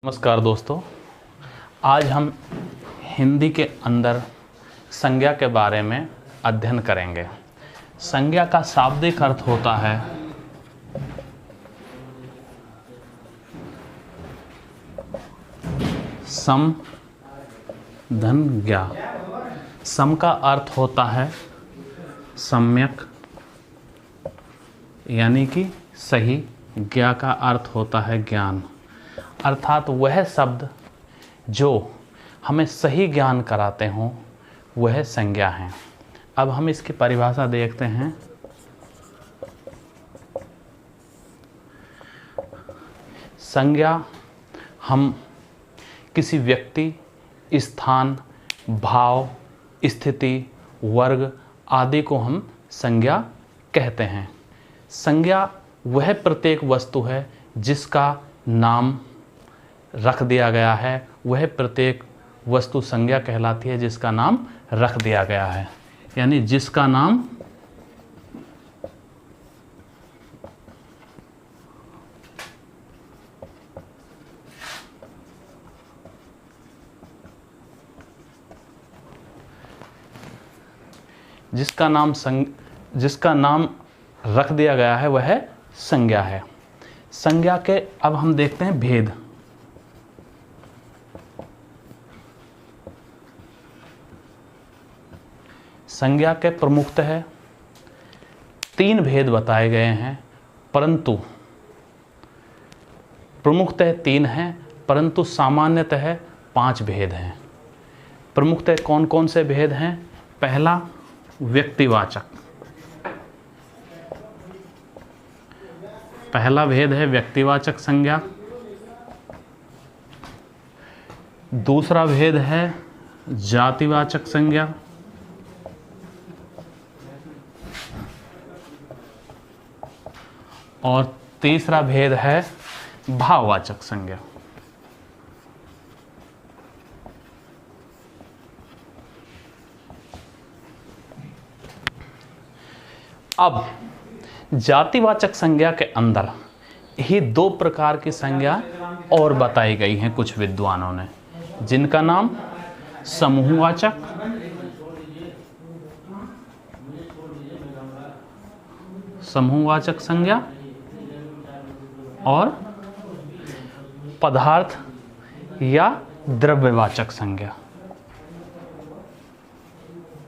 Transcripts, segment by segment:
नमस्कार दोस्तों, आज हम हिंदी के अंदर संज्ञा के बारे में अध्ययन करेंगे। संज्ञा का शाब्दिक अर्थ होता है सम धन ज्ञा। सम का अर्थ होता है सम्यक यानी कि सही, ज्ञा का अर्थ होता है ज्ञान, अर्थात वह शब्द जो हमें सही ज्ञान कराते हों वह संज्ञा है। अब हम इसकी परिभाषा देखते हैं। संज्ञा हम किसी व्यक्ति, स्थान, भाव, स्थिति, वर्ग आदि को हम संज्ञा कहते हैं। संज्ञा वह प्रत्येक वस्तु है जिसका नाम रख दिया गया है, वह प्रत्येक वस्तु संज्ञा कहलाती है जिसका नाम रख दिया गया है, यानी जिसका नाम जिसका नाम रख दिया गया है वह संज्ञा है। संज्ञा के अब हम देखते हैं भेद। संज्ञा के प्रमुखतः 3 भेद बताए गए हैं, परंतु प्रमुखतः 3 हैं परंतु सामान्यतः 5 भेद हैं। प्रमुखतः कौन कौन से भेद हैं? पहला व्यक्तिवाचक। पहला भेद है व्यक्तिवाचक संज्ञा। दूसरा भेद है जातिवाचक संज्ञा। और तीसरा भेद है भाववाचक संज्ञा। अब जातिवाचक संज्ञा के अंदर ही 2 प्रकार की संज्ञा और बताई गई हैं कुछ विद्वानों ने, जिनका नाम समूहवाचक संज्ञा और पदार्थ या द्रव्यवाचक संज्ञा।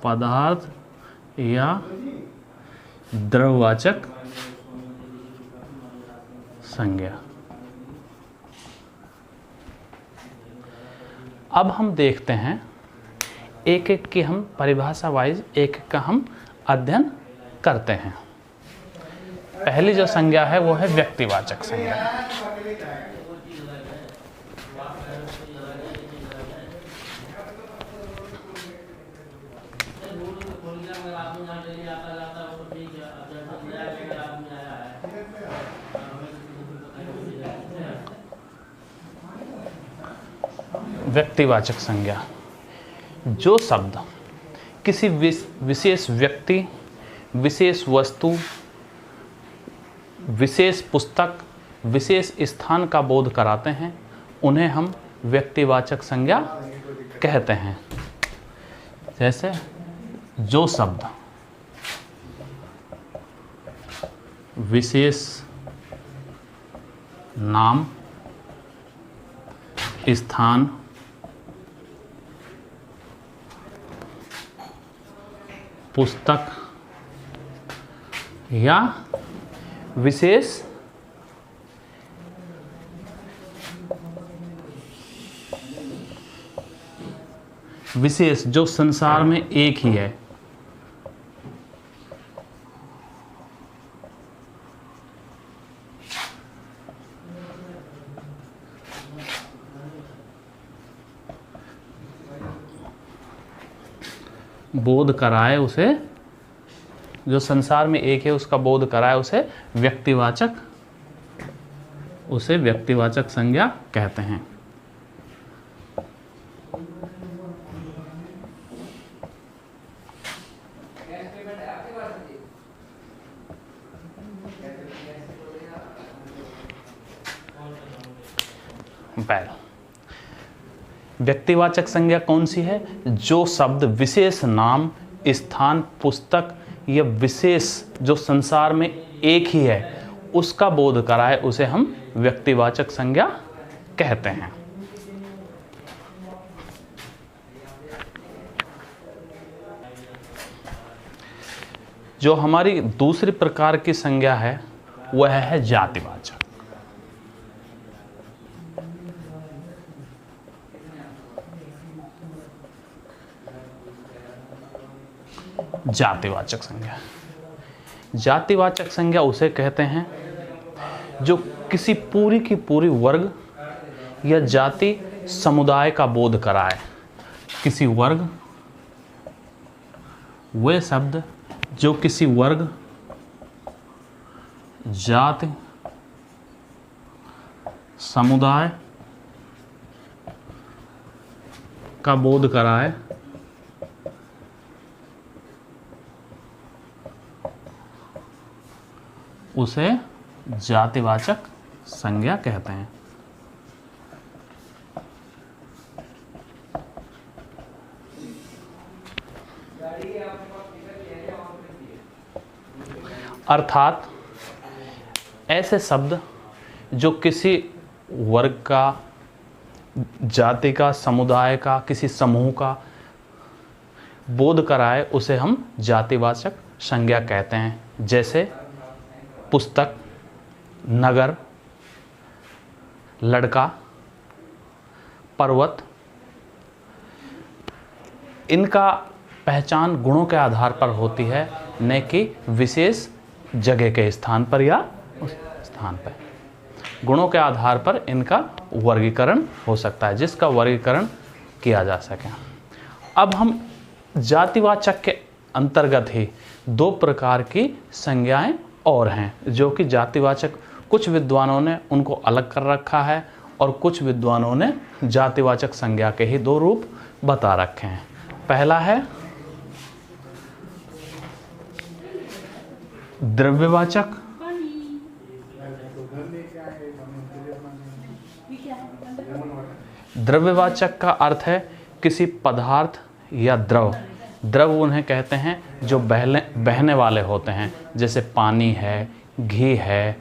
पदार्थ या द्रव्यवाचक संज्ञा। अब हम देखते हैं एक एक की हम परिभाषा वाइज एक एक का हम अध्ययन करते हैं। पहली जो संज्ञा है वो है व्यक्तिवाचक संज्ञा। व्यक्तिवाचक संज्ञा जो शब्द किसी विशेष व्यक्ति, विशेष वस्तु, विशेष पुस्तक, विशेष स्थान का बोध कराते हैं उन्हें हम व्यक्तिवाचक संज्ञा कहते हैं। जैसे जो शब्द विशेष नाम, स्थान, पुस्तक या विशेष जो संसार में एक ही है, बोध कराए उसे, जो संसार में एक है उसका बोध कराए उसे व्यक्तिवाचक संज्ञा कहते हैं। पैर व्यक्तिवाचक संज्ञा कौन सी है? जो शब्द विशेष नाम, स्थान, पुस्तक या विशेष जो संसार में एक ही है उसका बोध कराए उसे हम व्यक्तिवाचक संज्ञा कहते हैं। जो हमारी दूसरी प्रकार की संज्ञा है वह है जातिवाचक। जातिवाचक संज्ञा, जातिवाचक संज्ञा उसे कहते हैं जो किसी पूरी की पूरी वर्ग या जाति समुदाय का बोध कराए। किसी वर्ग, वे शब्द जो किसी वर्ग, जाति, समुदाय का बोध कराए उसे जातिवाचक संज्ञा कहते हैं। अर्थात ऐसे शब्द जो किसी वर्ग का, जाति का, समुदाय का, किसी समूह का बोध कराए उसे हम जातिवाचक संज्ञा कहते हैं। जैसे पुस्तक, नगर, लड़का, पर्वत। इनका पहचान गुणों के आधार पर होती है, न कि विशेष जगह के स्थान पर या उस स्थान पर। गुणों के आधार पर इनका वर्गीकरण हो सकता है, जिसका वर्गीकरण किया जा सके। अब हम जातिवाचक के अंतर्गत ही दो प्रकार की संज्ञाएं और हैं, जो कि जातिवाचक कुछ विद्वानों ने उनको अलग कर रखा है और कुछ विद्वानों ने जातिवाचक संज्ञा के ही दो रूप बता रखे हैं। पहला है द्रव्यवाचक, द्रव्यवाचक का अर्थ है किसी पदार्थ या द्रव। द्रव उन्हें कहते हैं जो बहने वाले होते हैं, जैसे पानी है, घी है,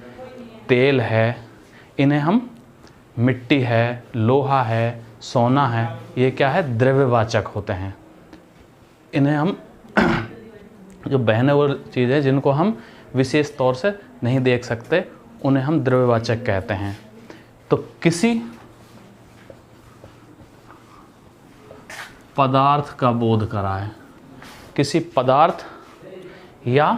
तेल है। इन्हें हम मिट्टी है, लोहा है, सोना है, ये क्या है? द्रव्यवाचक होते हैं। इन्हें हम जो बहने वाली चीज़ है जिनको हम विशेष तौर से नहीं देख सकते, उन्हें हम द्रव्यवाचक कहते हैं। तो किसी पदार्थ का बोध कराए, किसी पदार्थ या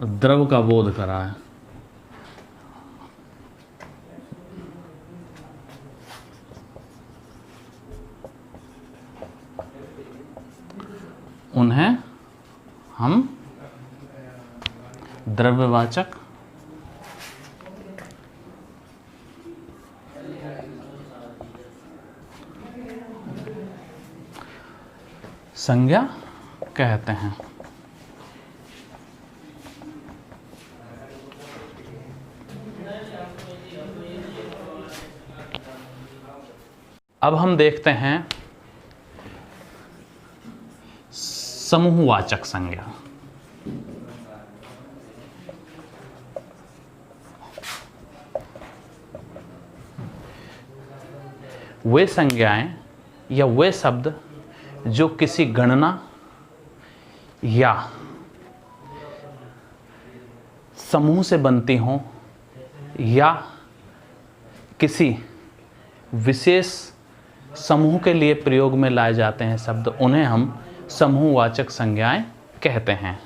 द्रव का बोध कराए, उन्हें हम द्रव्यवाचक संज्ञा कहते हैं। अब हम देखते हैं समूहवाचक संज्ञा। वे संज्ञाएं या वे शब्द जो किसी गणना या समूह से बनती हों या किसी विशेष समूह के लिए प्रयोग में लाए जाते हैं शब्द, उन्हें हम समूहवाचक संज्ञाएं कहते हैं।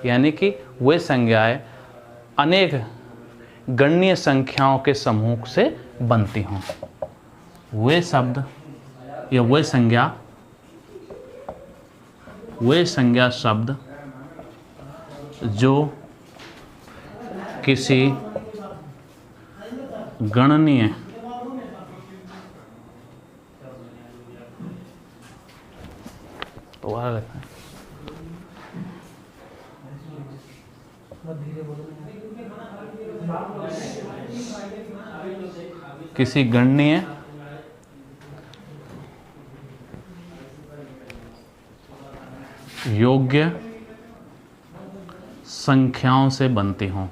यानी कि वे संज्ञाएं अनेक गणनीय संख्याओं के समूह से बनती हों। वे शब्द या वे संज्ञा शब्द जो किसी गणनीय किसी गणनीय योग्य संख्याओं से बनती हों।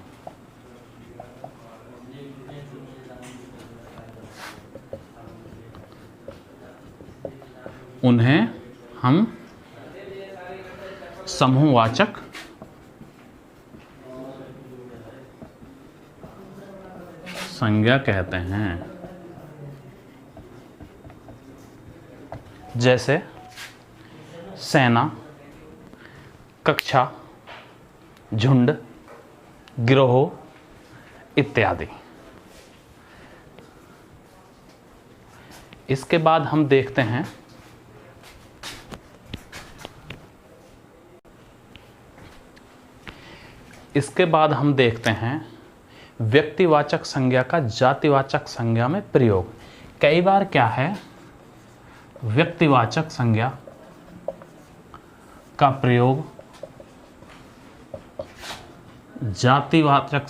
उन्हें हम समूहवाचक संज्ञा कहते हैं। जैसे सेना, कक्षा, झुंड, गिरोह इत्यादि। इसके बाद हम देखते हैं व्यक्तिवाचक संज्ञा का जातिवाचक संज्ञा में प्रयोग। कई बार क्या है, व्यक्तिवाचक संज्ञा का प्रयोग जातिवाचक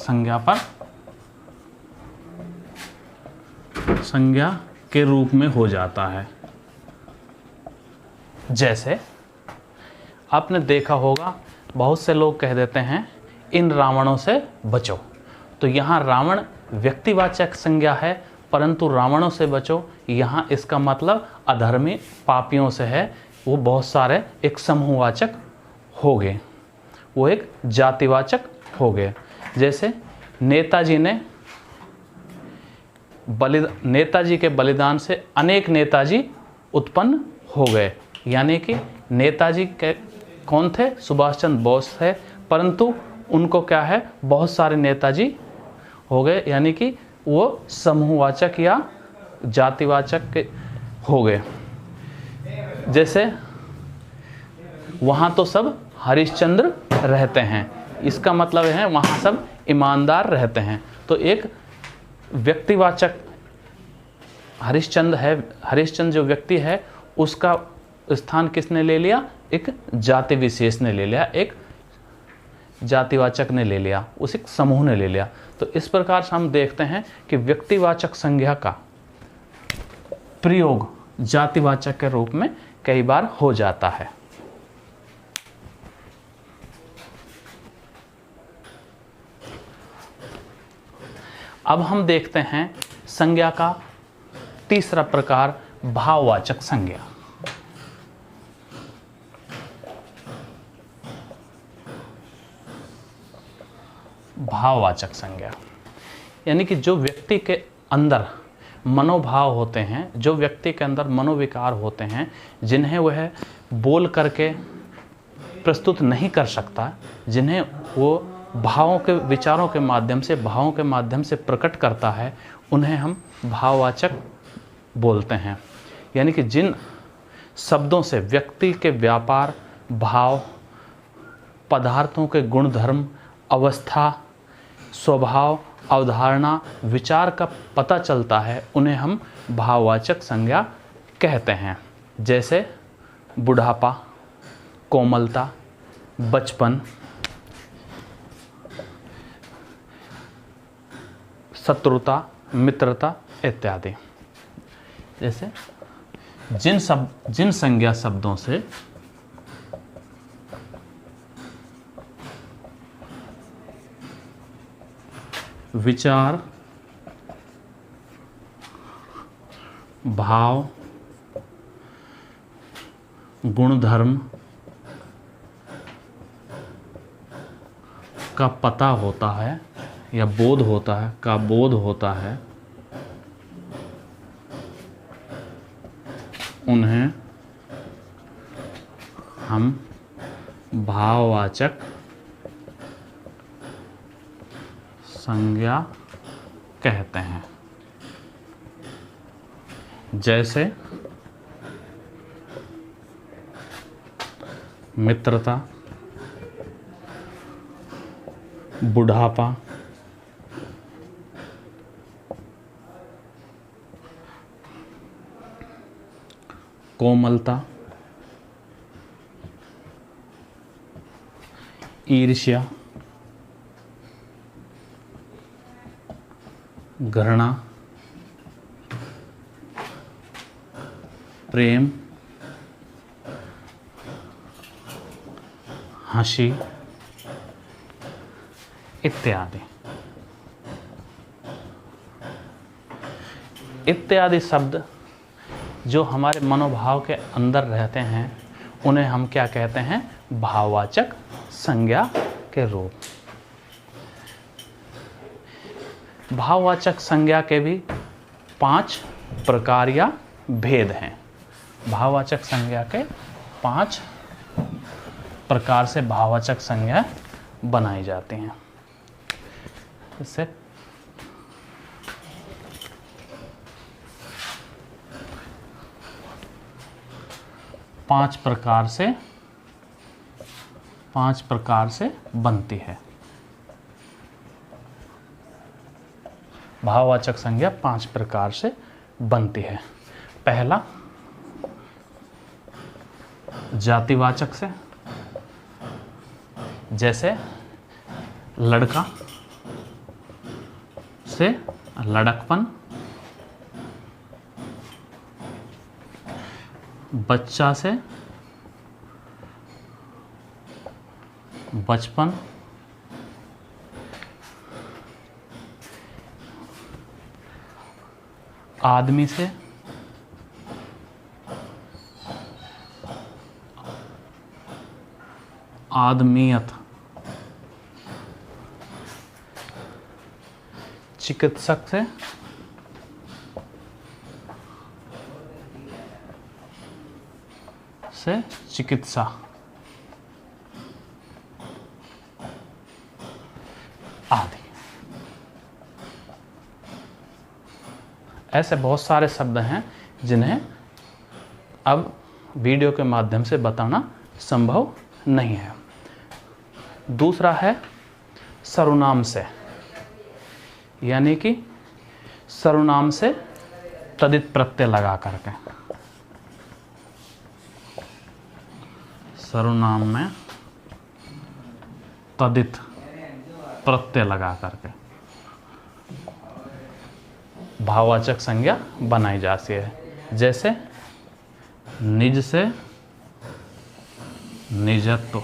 संज्ञा के रूप में हो जाता है। जैसे आपने देखा होगा, बहुत से लोग कह देते हैं इन रावणों से बचो। तो यहाँ रावण व्यक्तिवाचक संज्ञा है, परंतु रावणों से बचो यहाँ इसका मतलब अधर्मी पापियों से है। वो बहुत सारे एक समूहवाचक हो गए, वो एक जातिवाचक हो गए। जैसे नेताजी के बलिदान से अनेक नेताजी उत्पन्न हो गए। यानी कि नेताजी के कौन थे? सुभाष चंद्र बोस थे, परंतु उनको क्या है, बहुत सारे नेताजी हो गए। यानी कि वो समूहवाचक या जातिवाचक के हो गए। जैसे वहाँ तो सब हरिश्चंद्र रहते हैं, इसका मतलब है वहाँ सब ईमानदार रहते हैं। तो एक व्यक्तिवाचक हरिश्चंद्र है, हरिश्चंद्र जो व्यक्ति है उसका स्थान किसने ले लिया? एक जाति विशेष ने ले लिया, एक जातिवाचक ने ले लिया, उस एक समूह ने ले लिया। तो इस प्रकार से हम देखते हैं कि व्यक्तिवाचक संज्ञा का प्रयोग जातिवाचक के रूप में कई बार हो जाता है। अब हम देखते हैं संज्ञा का तीसरा प्रकार, भाववाचक संज्ञा। भाववाचक संज्ञा यानी कि जो व्यक्ति के अंदर मनोभाव होते हैं, जो व्यक्ति के अंदर मनोविकार होते हैं, जिन्हें वह बोल करके प्रस्तुत नहीं कर सकता, जिन्हें वो भावों के विचारों के माध्यम से, भावों के माध्यम से प्रकट करता है, उन्हें हम भाववाचक बोलते हैं। यानी कि जिन शब्दों से व्यक्ति के व्यापार, भाव, पदार्थों के गुणधर्म, अवस्था, स्वभाव, अवधारणा, विचार का पता चलता है, उन्हें हम भाववाचक संज्ञा कहते हैं। जैसे बुढ़ापा, कोमलता, बचपन, शत्रुता, मित्रता इत्यादि। जैसे जिन संज्ञा शब्दों से विचार, भाव, गुणधर्म का पता होता है या बोध होता है, का बोध होता है, उन्हें हम भाववाचक संज्ञा कहते हैं। जैसे मित्रता, बुढ़ापा, कोमलता, ईर्ष्या, घृणा, प्रेम, हंसी इत्यादि। इत्यादि शब्द जो हमारे मनोभाव के अंदर रहते हैं उन्हें हम क्या कहते हैं? भाववाचक संज्ञा के रूप। भाववाचक संज्ञा के भी 5 प्रकार या भेद हैं। भाववाचक संज्ञा के 5 प्रकार से भाववाचक संज्ञा बनाई जाती हैं। इससे 5 प्रकार से बनती है। भाववाचक संज्ञा 5 प्रकार से बनती है। पहला जातिवाचक से, जैसे लड़का से लड़कपन, बच्चा से बचपन, आदमी से आदमियत, चिकित्सक से चिकित्सा, आदि। ऐसे बहुत सारे शब्द हैं जिन्हें अब वीडियो के माध्यम से बताना संभव नहीं है। दूसरा है सर्वनाम से, यानी कि सर्वनाम से तदित प्रत्यय लगा करके। सर्वनाम में तदित प्रत्यय लगा करके भाववाचक संज्ञा बनाई जाती है। जैसे निज से निजत्व,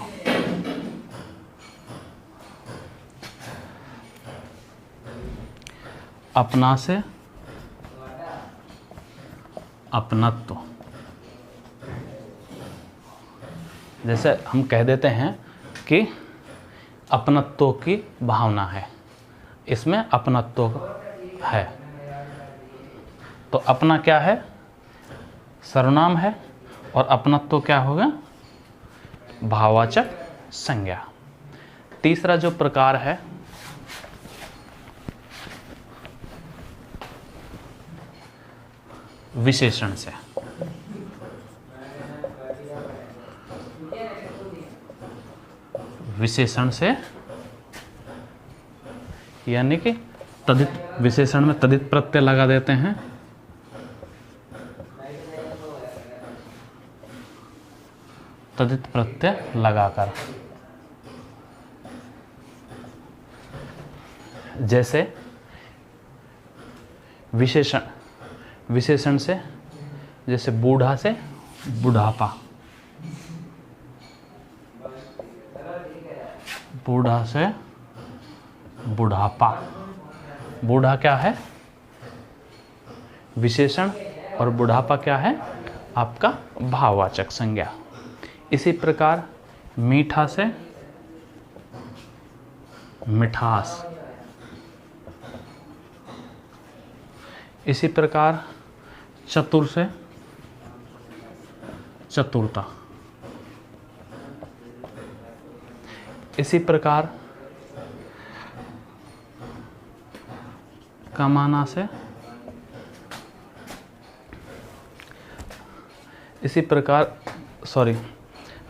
अपना से अपनत्व। जैसे हम कह देते हैं कि अपनत्व की भावना है, इसमें अपनत्व है, तो अपना क्या है? सर्वनाम है, और अपनत्व क्या होगा? भाववाचक संज्ञा। तीसरा जो प्रकार है विशेषण से। विशेषण से यानी कि तदित, विशेषण में तदित प्रत्यय लगा देते हैं। तदित प्रत्यय लगाकर, जैसे विशेषण से, जैसे बूढ़ा से बुढ़ापा, बूढ़ा से बुढ़ापा। बूढ़ा क्या है? विशेषण, और बुढ़ापा क्या है? आपका भाववाचक संज्ञा। इसी प्रकार मीठा से मिठास, इसी प्रकार चतुर से चतुरता, इसी प्रकार कमाना से, इसी प्रकार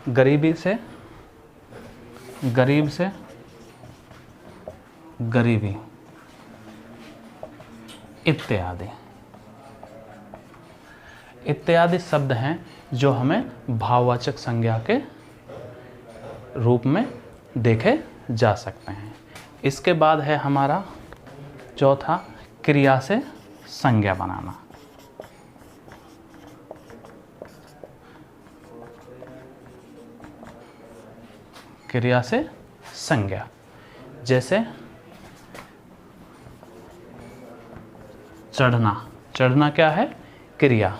गरीबी से गरीब से गरीबी इत्यादि। इत्यादि शब्द हैं जो हमें भाववाचक संज्ञा के रूप में देखे जा सकते हैं। इसके बाद है हमारा चौथा, क्रिया से संज्ञा बनाना। क्रिया से संज्ञा। जैसे चढ़ना, चढ़ना क्या है? क्रिया,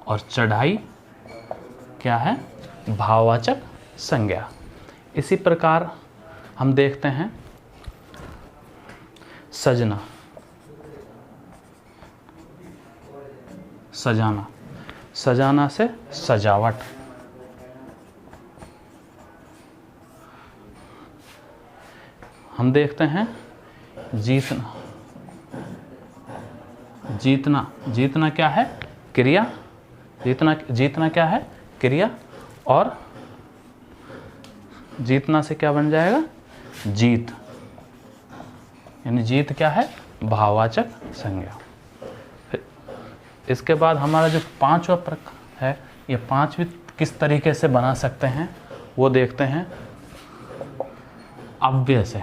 और चढ़ाई क्या है? भाववाचक संज्ञा। इसी प्रकार हम देखते हैं सजना, सजाना, सजाना से सजावट। हम देखते हैं जीतना, जीतना, जीतना क्या है? क्रिया, जीतना, जीतना क्या है? क्रिया, और जीतना से क्या बन जाएगा? जीत, यानी जीत क्या है? भाववाचक संज्ञा। फिर इसके बाद हमारा जो पांचवा प्रकार है, ये पांच भी किस तरीके से बना सकते हैं वो देखते हैं अव्यय से।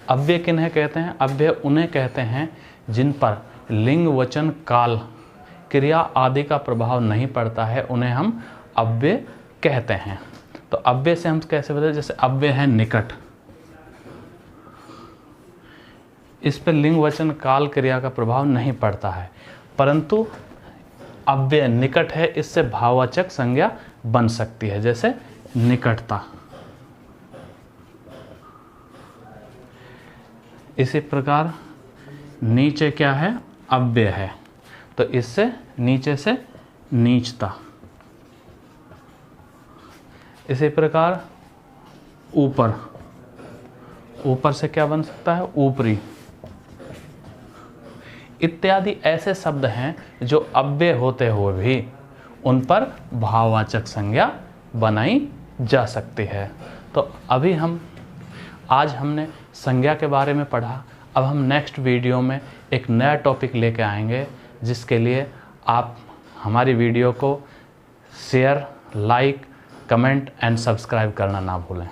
अव्यय किन्हें कहते हैं? अव्यय उन्हें कहते हैं जिन पर लिंग, वचन, काल, क्रिया आदि का प्रभाव नहीं पड़ता है, उन्हें हम अव्यय कहते हैं। तो अव्यय से हम कैसे बताते? जैसे अव्यय है निकट, इस पर लिंग, वचन, काल, क्रिया का प्रभाव नहीं पड़ता है, परंतु अव्यय निकट है, इससे भाववाचक संज्ञा बन सकती है। जैसे निकटता। इसी प्रकार नीचे क्या है? अव्यय है, तो इससे नीचे से नीचता। इसी प्रकार ऊपर, ऊपर से क्या बन सकता है? ऊपरी। इत्यादि ऐसे शब्द हैं जो अव्यय होते हुए भी उन पर भाववाचक संज्ञा बनाई जा सकती है। तो अभी आज हमने संज्ञा के बारे में पढ़ा। अब हम नेक्स्ट वीडियो में एक नया टॉपिक लेके आएंगे, जिसके लिए आप हमारी वीडियो को share, like, comment and subscribe करना ना भूलें।